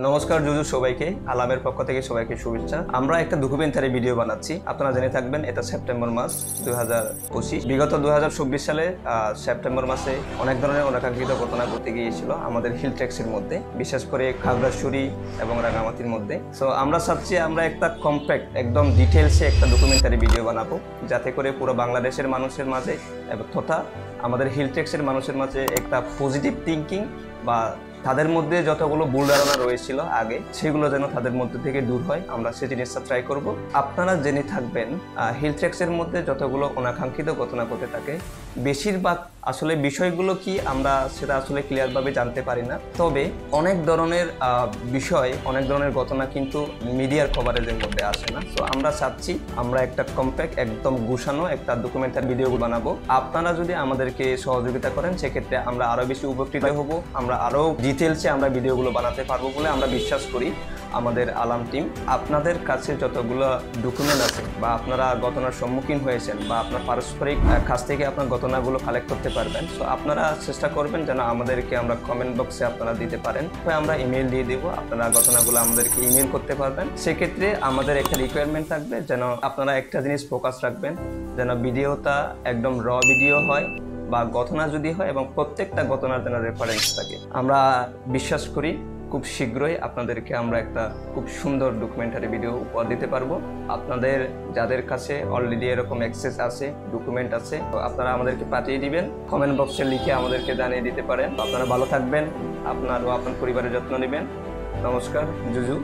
নমস্কার জুজু সবাইকে, আলামের পক্ষ থেকে সবাইকে শুভেচ্ছা। আমরা একটা ডকুমেন্টারি ভিডিও বানাচ্ছি। আপনারা জেনে থাকবেন এটা সেপ্টেম্বর মাস 2025। বিগত 2024 সালে সেপ্টেম্বর মাসে অনেক ধরনের অনাকাঙ্ক্ষিত ঘটনা ঘটে গিয়েছিল আমাদের হিল ট্র্যাক্সের মধ্যে, বিশেষ করে খাগড়াছড়ি এবং রাঙামাটির মধ্যে। সো আমরা চাচ্ছি আমরা একটা কম্প্যাক্ট একদম ডিটেলসে একটা ডকুমেন্টারি ভিডিও বানাবো, যাতে করে পুরো বাংলাদেশের মানুষের মাঝে তথা আমাদের হিল ট্র্যাক্সের মানুষের মাঝে একটা পজিটিভ থিঙ্কিং বা তাদের মধ্যে যতগুলো ভুল ধারণা রয়েছিল আগে, সেগুলো যেন তাদের মধ্যে থেকে দূর হয়, আমরা সেই জিনিসটা ট্রাই করব। আপনারা জেনে থাকবেন হিল ট্র্যাক্সের মধ্যে যতগুলো অনাকাঙ্ক্ষিত ঘটনা ঘটে থাকে, বেশিরভাগ আসলে বিষয়গুলো কি আমরা সেটা আসলে ক্লিয়ারভাবে জানতে পারি না। তবে অনেক ধরনের বিষয়, অনেক ধরনের ঘটনা কিন্তু মিডিয়ার কভারেজের মধ্যে আসে না। তো আমরা চাচ্ছি আমরা একটা কম্প্যাক্ট একদম গুছানো একটা ডকুমেন্টারি ভিডিও বানাবো। আপনারা যদি আমাদেরকে সহযোগিতা করেন, সেক্ষেত্রে আমরা আরও বেশি উপকৃত হব, আমরা আরও ডিটেলসে আমরা ভিডিওগুলো বানাতে পারবো বলে আমরা বিশ্বাস করি। আমাদের আলাম টিম আপনাদের কাছে যতগুলো ডকুমেন্ট আছে বা আপনারা ঘটনার সম্মুখীন হয়েছেন বা আপনার পারস্পরিক কাছ থেকে আপনার ঘটনাগুলো কালেক্ট করতে পারবেন। সো আপনারা চেষ্টা করবেন যেন আমাদেরকে আমরা কমেন্ট বক্সে আপনারা দিতে পারেন, আমরা ইমেল দিয়ে দেবো, আপনারা ঘটনাগুলো আমাদেরকে ইমেল করতে পারবেন। সেক্ষেত্রে আমাদের একটা রিকোয়ারমেন্ট থাকবে যেন আপনারা একটা জিনিস ফোকাস রাখবেন, যেন ভিডিওটা একদম র ভিডিও হয় বা ঘটনা যদি হয় এবং প্রত্যেকটা ঘটনার যেন রেফারেন্স থাকে। আমরা বিশ্বাস করি খুব শীঘ্রই আপনাদেরকে আমরা একটা খুব সুন্দর ডকুমেন্টারি ভিডিও উপহার দিতে পারবো। আপনাদের যাদের কাছে অলরেডি এরকম অ্যাক্সেস আছে, ডকুমেন্ট আছে, তো আপনারা আমাদেরকে পাঠিয়ে দিবেন, কমেন্ট বক্সে লিখে আমাদেরকে জানিয়ে দিতে পারেন। আপনারা ভালো থাকবেন, আপনার ও আপনার পরিবারের যত্ন নেবেন। নমস্কার জুজু।